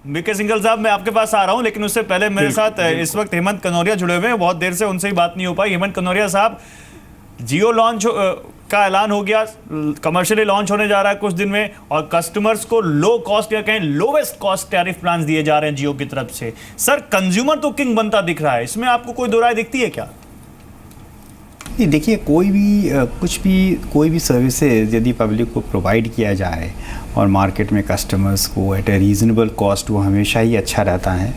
BK Singhal साहब, मैं आपके पास आ रहा हूं, लेकिन उससे पहले मेरे साथ इस वक्त हेमंत कनौरिया जुड़े हुए हैं। बहुत देर से उनसे ही बात नहीं हो पाई। हेमंत कनौरिया साहब, जियो लॉन्च का ऐलान हो गया, कमर्शियली लॉन्च होने जा रहा है कुछ दिन में, और कस्टमर्स को लो कॉस्ट या कहें लोवेस्ट कॉस्ट टैरिफ प्लान दिए जा रहे हैं जियो की तरफ से। सर, कंज्यूमर तो किंग बनता दिख रहा है, इसमें आपको कोई दो राय दिखती है क्या? देखिए, कोई भी सर्विसेज यदि पब्लिक को प्रोवाइड किया जाए और मार्केट में कस्टमर्स को एट ए रीज़नेबल कॉस्ट, वो हमेशा ही अच्छा रहता है।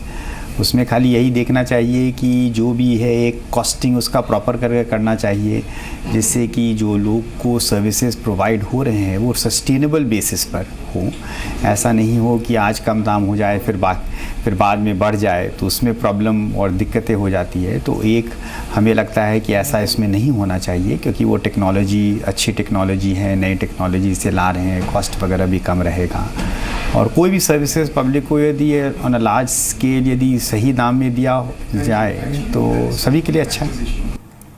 उसमें खाली यही देखना चाहिए कि जो भी है एक कॉस्टिंग उसका प्रॉपर करके करना चाहिए, जिससे कि जो लोग को सर्विसेज प्रोवाइड हो रहे हैं वो सस्टेनेबल बेसिस पर हो। ऐसा नहीं हो कि आज कम दाम हो जाए फिर बाद में बढ़ जाए, तो उसमें प्रॉब्लम और दिक्कतें हो जाती है। तो एक हमें लगता है कि ऐसा इसमें नहीं होना चाहिए, क्योंकि वो टेक्नोलॉजी अच्छी टेक्नोलॉजी है, नई टेक्नोलॉजी से ला रहे हैं, कॉस्ट वगैरह भी कम रहेगा। और कोई भी सर्विसेज पब्लिक को यदि ऑन अ लार्ज स्केल यदि सही दाम में दिया जाए तो सभी के लिए अच्छा है।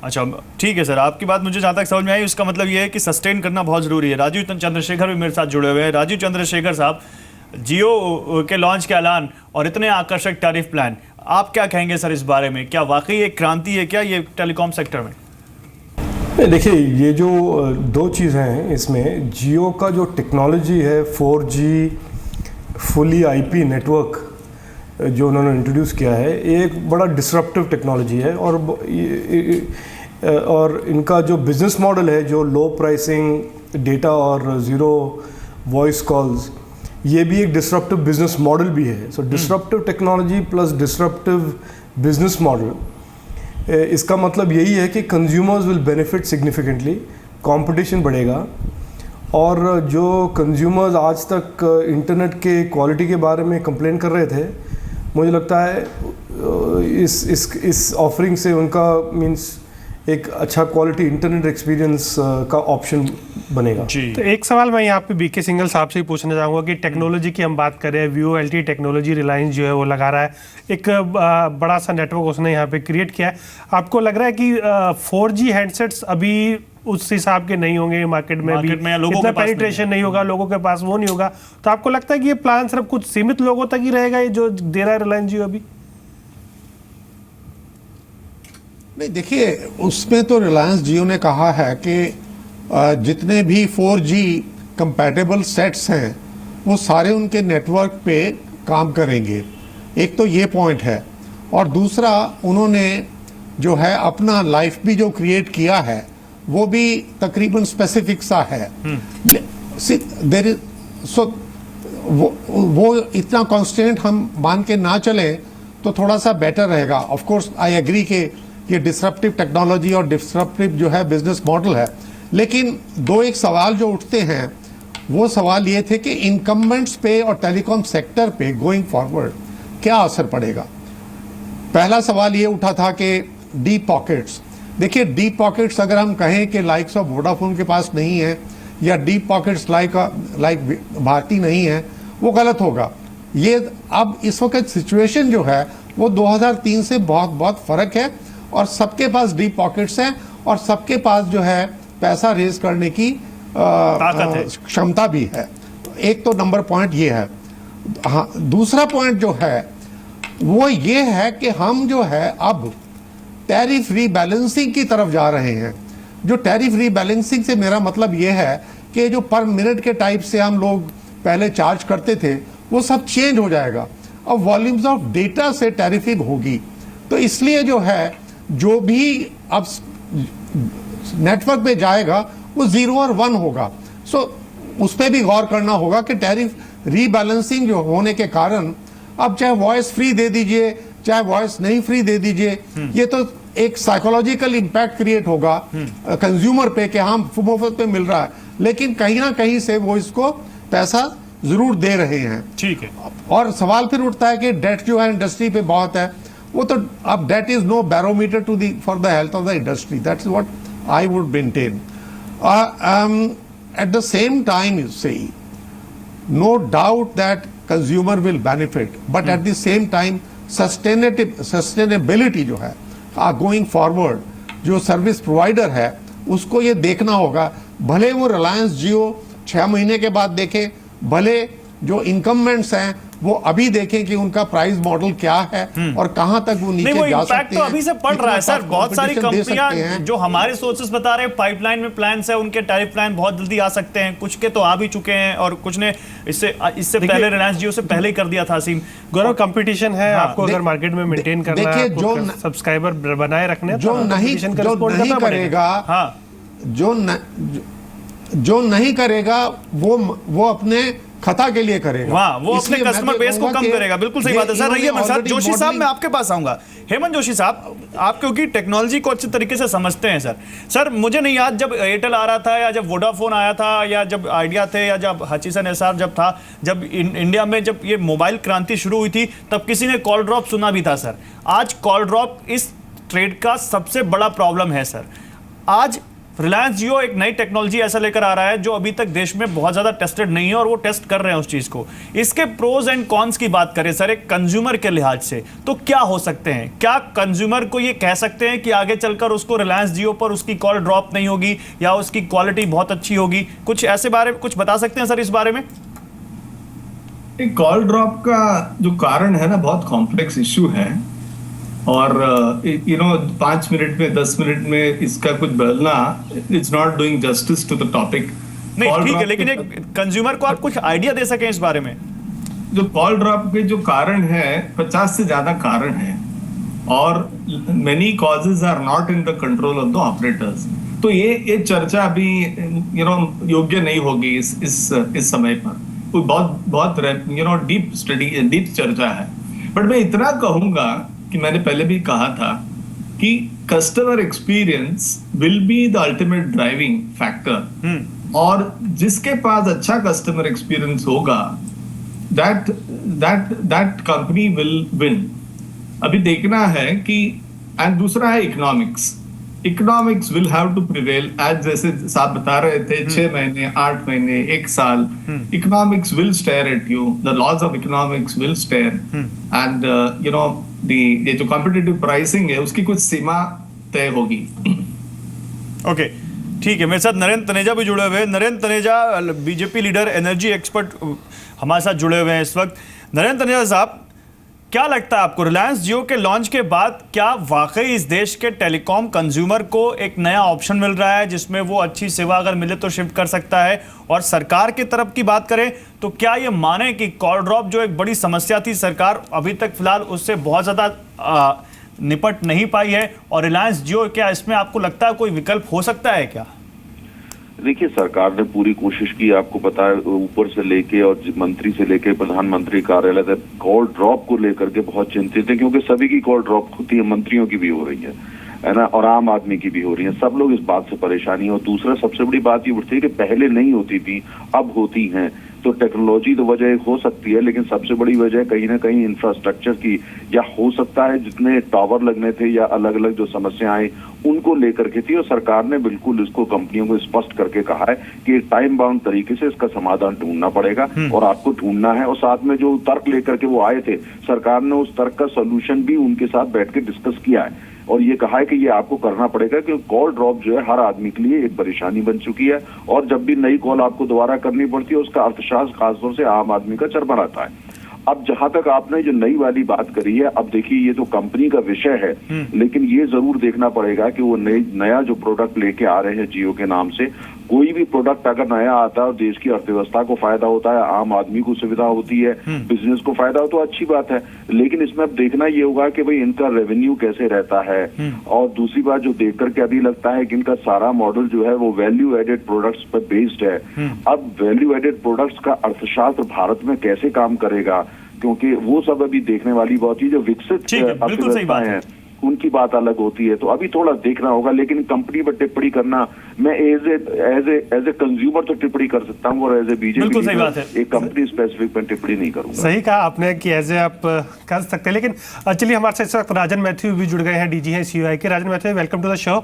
अच्छा, ठीक है सर, आपकी बात मुझे जहाँ तक समझ में आई, उसका मतलब ये है कि सस्टेन करना बहुत ज़रूरी है। राजीव चंद्रशेखर भी मेरे साथ जुड़े हुए हैं। राजीव चंद्रशेखर साहब, जियो के लॉन्च के ऐलान और इतने आकर्षक टैरिफ प्लान, आप क्या कहेंगे सर इस बारे में? क्या वाकई एक क्रांति है क्या ये टेलीकॉम सेक्टर में? देखिए, ये जो दो चीज़ें हैं इसमें, जियो का जो टेक्नोलॉजी है 4G फुली IP नेटवर्क जो उन्होंने इंट्रोड्यूस किया है, ये एक बड़ा डिसरप्टिव टेक्नोलॉजी है। और इनका जो बिज़नेस मॉडल है, जो लो प्राइसिंग डेटा और ज़ीरो वॉइस कॉल्स, ये भी एक डिसरप्टिव बिजनेस मॉडल भी है। So disruptive technology plus disruptive business model, इसका मतलब यही है कि consumers will benefit significantly, competition बढ़ेगा। और जो कंज्यूमर्स आज तक इंटरनेट के क्वालिटी के बारे में कंप्लेन कर रहे थे, मुझे लगता है इस ऑफरिंग से उनका मींस एक अच्छा क्वालिटी इंटरनेट एक्सपीरियंस का ऑप्शन बनेगा। तो एक सवाल मैं यहाँ पे बीके सिंघल साहब से ही पूछना चाहूँगा कि टेक्नोलॉजी की हम बात करें, VoLTE टेक्नोलॉजी रिलायंस जो है वो लगा रहा है, एक बड़ा सा नेटवर्क उसने यहाँ पे क्रिएट किया है। आपको लग रहा है कि 4G हैंडसेट्स अभी उस हिसाब के नहीं होंगे मार्केट में भी, इतना पेनिट्रेशन नहीं होगा, लोगों के पास वो नहीं होगा, तो आपको लगता है कि ये प्लान सिर्फ कुछ सीमित लोगों तक ही रहेगा, ये जो दे रहा है रिलायंस जियो अभी? नहीं, देखिए, उसमें तो रिलायंस जियो ने कहा है कि जितने भी 4G कंपैटिबल सेट्स हैं वो सारे उनके नेटवर्क पे काम करेंगे। एक तो ये पॉइंट है, और दूसरा उन्होंने जो है अपना लाइफ भी जो क्रिएट किया है वो भी तकरीबन स्पेसिफिक सा है। देयर इज सो वो इतना कांस्टेंट हम मान के ना चलें तो थोड़ा सा बेटर रहेगा। ऑफ कोर्स आई एग्री के ये डिसरप्टिव टेक्नोलॉजी और डिसरप्टिव जो है बिजनेस मॉडल है, लेकिन दो एक सवाल जो उठते हैं वो सवाल ये थे कि इनकम्बेंट्स पे और टेलीकॉम सेक्टर पे गोइंग फॉरवर्ड क्या असर पड़ेगा। पहला सवाल ये उठा था कि डीप पॉकेट्स। देखिए, डीप पॉकेट्स अगर हम कहें कि लाइक्स ऑफ वोडाफोन के पास नहीं है, या डीप पॉकेट्स लाइक भारती नहीं है, वो गलत होगा। ये अब इस वक्त सिचुएशन जो है वो 2003 से बहुत फर्क है, और सबके पास डीप पॉकेट्स हैं और सबके पास जो है पैसा रेज करने की क्षमता भी है। एक तो नंबर पॉइंट ये है। हाँ, दूसरा पॉइंट जो है वो ये है कि हम जो है अब टैरिफ रीबैलेंसिंग की तरफ जा रहे हैं। जो टैरिफ रीबैलेंसिंग से मेरा मतलब ये है कि जो पर मिनट के टाइप से हम लोग पहले चार्ज करते थे वो सब चेंज हो जाएगा। अब वॉल्यूम्स ऑफ डेटा से टैरिफिंग होगी, तो इसलिए जो है जो भी अब नेटवर्क पे जाएगा वो 0 और 1 होगा। सो उस पर भी गौर करना होगा कि टैरिफ रीबैलेंसिंग जो होने के कारण अब चाहे वॉइस फ्री दे दीजिए चाहे वॉइस नहीं फ्री दे दीजिए, ये तो एक साइकोलॉजिकल इंपैक्ट क्रिएट होगा कंज्यूमर पे कि हम मुफ्त पे मिल रहा है, लेकिन कहीं ना कहीं से वो इसको पैसा जरूर दे रहे हैं। ठीक है। और सवाल फिर उठता है कि डेट जो है इंडस्ट्री पे बहुत है, वो तो अब debt is no barometer to the for the health of the industry. That's what I would maintain. At the same time you say no doubt that consumer will benefit, but at the same time sustainability जो है going forward जो service provider है उसको ये देखना होगा। भले वो रिलायंस जियो 6 महीने के बाद देखे, भले जो इनकम्बेंट्स हैं वो अभी देखें कि उनका प्राइस मॉडल क्या है और कहां तक वो नीचे नहीं, वो जा इम्पैक्ट सकते तो हैं। अभी से पड़ रहा है कितना सर। बहुत सारी competition दे सकते कंपनियां हैं। जो हमारे सोर्सेस बता रहे हैं पाइपलाइन में प्लान्स है, उनके टैरिफ प्लान बहुत जल्दी आ सकते हैं, कुछ के तो आ भी चुके हैं और कुछ ने इससे पहले रिलायंस जियो से पहले ही कर दिया था। असीम गौरव, कंपटीशन है, हाँ, आपको अगर मार्केट में मेंटेन करना है, देखिए, जो सब्सक्राइबर बनाए रखने हैं, जो तो नहीं competition का जो support नहीं करना पड़ेगा। करेगा, हाँ, जो नहीं करेगा वो अपने खता के लिए करेगा। वाह, वो अपने इसलिए मैं कस्टमर तो बेस को कहूंगा कम कि करेगा। बिल्कुल सही बात है सर। रहिए मेरे साथ। इन्होंने जोशी साहब, already मैं आपके पास आऊंगा। हेमंत जोशी साहब, आप क्योंकि टेक्नोलॉजी को अच्छे तरीके से समझते हैं सर, मुझे नहीं याद जब एयरटेल आ रहा था या जब वोडाफोन आया था या जब आइडिया थे या जब हचीसन एसआर जब था, जब इंडिया में जब ये मोबाइल क्रांति शुरू हुई थी, तब किसी ने कॉल ड्रॉप सुना भी था सर। आज कॉल ड्रॉप इस ट्रेड का सबसे बड़ा प्रॉब्लम है सर। आज रिलायंस जियो एक नई टेक्नोलॉजी ऐसा लेकर आ रहा है जो अभी तक देश में बहुत ज्यादा टेस्टेड नहीं है और वो टेस्ट कर रहे हैं उस चीज को। इसके प्रोज एंड कॉन्स की बात करें सर एक कंज्यूमर के लिहाज से, तो क्या हो सकते हैं? क्या कंज्यूमर को ये कह सकते हैं कि आगे चलकर उसको रिलायंस जियो पर उसकी कॉल ड्रॉप नहीं होगी या उसकी क्वालिटी बहुत अच्छी होगी? कुछ ऐसे बारे में कुछ बता सकते हैं सर इस बारे में? कॉल ड्रॉप का जो कारण है ना, बहुत कॉम्प्लेक्स इश्यू है और 5 मिनट में 10 मिनट में इसका कुछ बदलना it's not doing justice to the topic. नहीं ठीक है, लेकिन एक कंज्यूमर को आप कुछ आइडिया दे सकें इस बारे में। जो कॉल ड्रॉप के जो कारण है 50 से ज्यादा कारण है और many causes are not in the control of the operators. तो ये चर्चा अभी योग्य नहीं होगी इस समय पर। बहुत डीप चर्चा है। बट मैं इतना कहूंगा कि मैंने पहले भी कहा था कि customer experience will be the ultimate driving factor और जिसके पास अच्छा कस्टमर एक्सपीरियंस होगा दैट कंपनी विल विन। अभी देखना है कि एंड दूसरा है economics will have to prevail. आज जैसे साहब बता रहे थे 6 महीने 8 महीने 1 साल, economics will stare at you, the laws of economics will stare and ये जो कॉम्पिटिटिव प्राइसिंग है उसकी कुछ सीमा तय होगी। ओके, ठीक है। मेरे साथ नरेंद्र तनेजा भी जुड़े हुए हैं। Narendra Taneja BJP leader, energy expert हमारे साथ जुड़े हुए हैं इस वक्त। नरेंद्र तनेजा साहब, क्या लगता है आपको रिलायंस जियो के लॉन्च के बाद क्या वाकई इस देश के टेलीकॉम कंज्यूमर को एक नया ऑप्शन मिल रहा है जिसमें वो अच्छी सेवा अगर मिले तो शिफ्ट कर सकता है? और सरकार की तरफ की बात करें तो क्या ये माने कि कॉल ड्रॉप जो एक बड़ी समस्या थी, सरकार अभी तक फिलहाल उससे बहुत ज़्यादा निपट नहीं पाई है, और रिलायंस जियो क्या इसमें आपको लगता है कोई विकल्प हो सकता है क्या? देखिए, सरकार ने पूरी कोशिश की, आपको पता है ऊपर से लेके और मंत्री से लेके प्रधानमंत्री कार्यालय तक कॉल ड्रॉप को लेकर के बहुत चिंतित है, क्योंकि सभी की कॉल ड्रॉप होती है, मंत्रियों की भी हो रही है ना, और आम आदमी की भी हो रही है। सब लोग इस बात से परेशानी है। और दूसरा सबसे बड़ी बात ये उठती है कि पहले नहीं होती थी, अब होती हैं। तो टेक्नोलॉजी तो वजह एक हो सकती है, लेकिन सबसे बड़ी वजह कहीं ना कहीं इंफ्रास्ट्रक्चर की, या हो सकता है जितने टावर लगने थे या अलग अलग जो समस्याएं उनको लेकर के थी। और सरकार ने बिल्कुल इसको कंपनियों को स्पष्ट करके कहा है कि एक टाइम बाउंड तरीके से इसका समाधान ढूंढना पड़ेगा और आपको ढूंढना है। और साथ में जो तर्क लेकर के वो आए थे, सरकार ने उस तर्क का सोल्यूशन भी उनके साथ बैठ के डिस्कस किया है और ये कहा है कि ये आपको करना पड़ेगा, क्योंकि कॉल ड्रॉप जो है हर आदमी के लिए एक परेशानी बन चुकी है और जब भी नई कॉल आपको दोबारा करनी पड़ती है उसका अर्थशास्त्र खासतौर से आम आदमी का चरमर आता है। अब जहां तक आपने जो नई वाली बात करी है, अब देखिए ये तो कंपनी का विषय है, लेकिन ये जरूर देखना पड़ेगा कि वो नया जो प्रोडक्ट लेके आ रहे हैं जियो के नाम से, कोई भी प्रोडक्ट अगर नया आता है और देश की अर्थव्यवस्था को फायदा होता है, आम आदमी को सुविधा होती है, बिजनेस को फायदा हो तो अच्छी बात है। लेकिन इसमें अब देखना ये होगा कि भाई इनका रेवेन्यू कैसे रहता है। और दूसरी बात जो देख करके अभी लगता है कि इनका सारा मॉडल जो है वो वैल्यू एडेड प्रोडक्ट्स पर बेस्ड है। अब वैल्यू एडेड प्रोडक्ट्स का अर्थशास्त्र भारत में कैसे काम करेगा, क्योंकि वो सब अभी देखने वाली बात है। जो विकसित अर्थव्यवस्थाएं हैं उनकी बात अलग होती है, तो अभी थोड़ा देखना होगा। लेकिन कंपनी पर टिप्पणी करना, मैं एज ए कंज्यूमर तो टिप्पणी कर सकता हूँ और एज ए बीजेपी एक कंपनी स्पेसिफिक पर टिप्पणी नहीं करूंगा। सही कहा आपने कि एज ए आप कर सकते हैं। लेकिन चलिए, हमारे साथ इस वक्त राजन मैथ्यू भी जुड़ गए हैं, डीजी हैं सीयूआई के। Rajan Mathew, welcome to the show.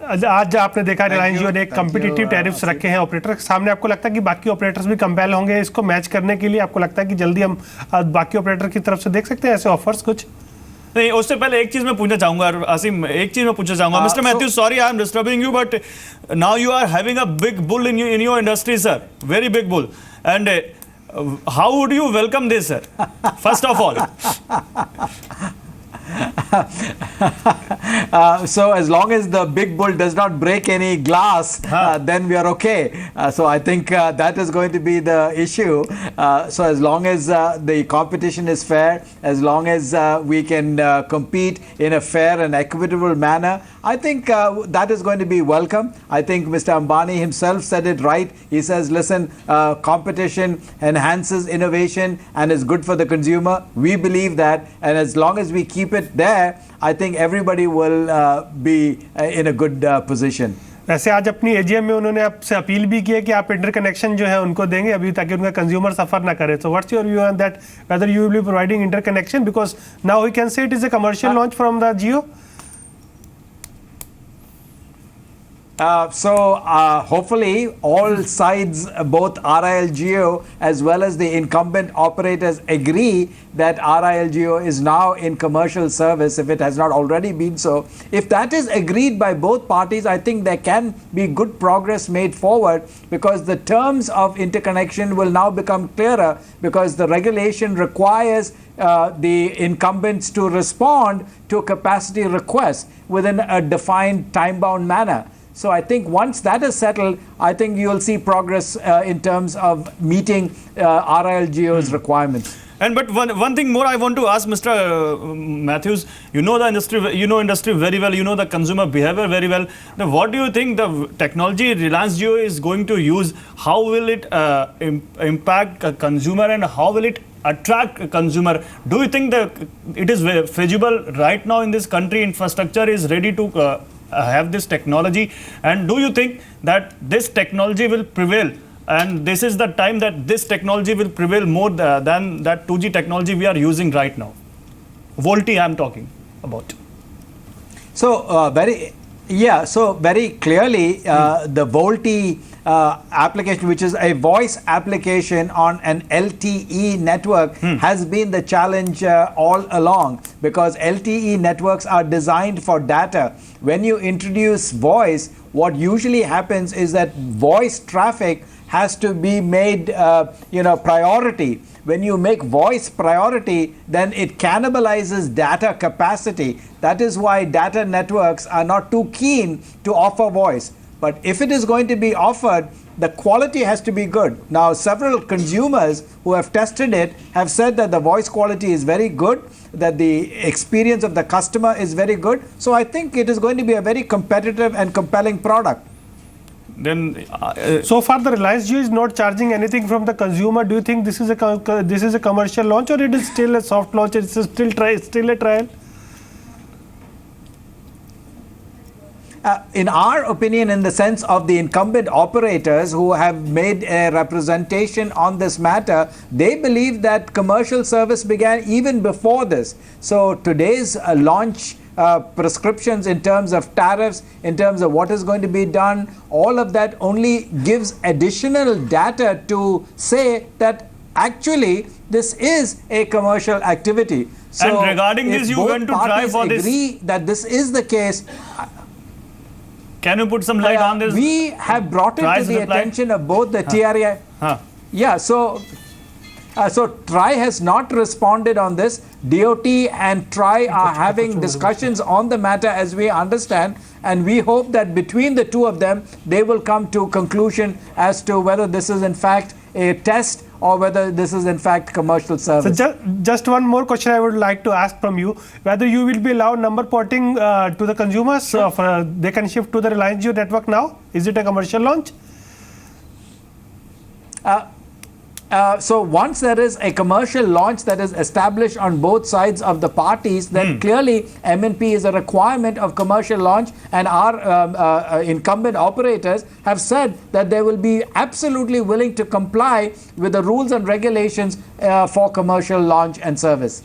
आज आपने देखा रिलायंस जियो ने एक कम्पिटिटिव टैरिफ्स रखे हैं ऑपरेटर के सामने। आपको लगता है कि बाकी ऑपरेटर्स भी कंपेल होंगे इसको मैच करने के लिए? आपको लगता है कि जल्दी हम बाकी ऑपरेटर की तरफ से देख सकते हैं ऐसे ऑफर्स कुछ? नहीं, उससे पहले एक चीज मैं पूछना चाहूंगा आसिम, एक चीज मैं पूछना चाहूंगा। Mister Matthew, sorry I am disturbing you, but now you are having a big bull in your industry sir, very big bull, and how would you welcome this, sir? First of all. So as long as the big bull does not break any glass, then we are okay. So I think that is going to be the issue. So as long as the competition is fair, as long as we can compete in a fair and equitable manner, I think that is going to be welcome. I think Mr. Ambani himself said it right. He says, listen, competition enhances innovation and is good for the consumer. We believe that, and as long as we keep it there, I think everybody will be in a good position. वैसे आज अपनी AGM में उन्होंने आपसे appeal भी की है कि आप इंटरकनेक्शन जो है उनको देंगे अभी ताकि उनका कंज्यूमर सफर ना करे. So what's your view on that, whether you will be providing interconnection, because now we can say it is a commercial launch from the Jio. Hopefully all sides, both RIL Jio as well as the incumbent operators, agree that RIL Jio is now in commercial service if it has not already been so. If that is agreed by both parties, I think there can be good progress made forward, because the terms of interconnection will now become clearer, because the regulation requires the incumbents to respond to capacity requests within a defined time-bound manner. So I think once that is settled, I think you will see progress in terms of meeting RIL Jio's requirements. And but one thing more I want to ask Mr. Matthews. You know the industry very well. You know the consumer behavior very well. Now, what do you think the technology Reliance Jio is going to use? How will it impact a consumer, and how will it attract a consumer? Do you think that it is feasible right now in this country? Infrastructure is ready to have this technology, and do you think that this technology will prevail, and this is the time that this technology will prevail more than that 2G technology we are using right now? VoLTE I am talking about. So very clearly the VoLTE application, which is a voice application on an LTE network, has been the challenge all along, because LTE networks are designed for data. When you introduce voice, what usually happens is that voice traffic has to be made priority. When you make voice priority, then it cannibalizes data capacity. That is why data networks are not too keen to offer voice. But if it is going to be offered, the quality has to be good. Now, several consumers who have tested it have said that the voice quality is very good, that the experience of the customer is very good. So I think it is going to be a very competitive and compelling product. Then so far the Reliance Jio is not charging anything from the consumer. Do you think this is a commercial launch, or it is still a soft launch? It's still a trial? In our opinion, in the sense of the incumbent operators who have made a representation on this matter, they believe that commercial service began even before this. So today's launch prescriptions in terms of tariffs, in terms of what is going to be done, all of that only gives additional data to say that actually this is a commercial activity. So and regarding this, you went to try for this. Agree that this is the case. Can you put some light on this? We have brought it to the attention of both the TRAI. Yeah, so TRAI has not responded on this. DOT and TRAI are having discussions on the matter, as we understand, and we hope that between the two of them, they will come to conclusion as to whether this is in fact a test or whether this is in fact commercial service. So just one more question I would like to ask from you, whether you will be allowed number porting to the consumers, they can shift to the Reliance Jio network now? Is it a commercial launch? So once there is a commercial launch that is established on both sides of the parties, then clearly MNP is a requirement of commercial launch, and our incumbent operators have said that they will be absolutely willing to comply with the rules and regulations for commercial launch and service.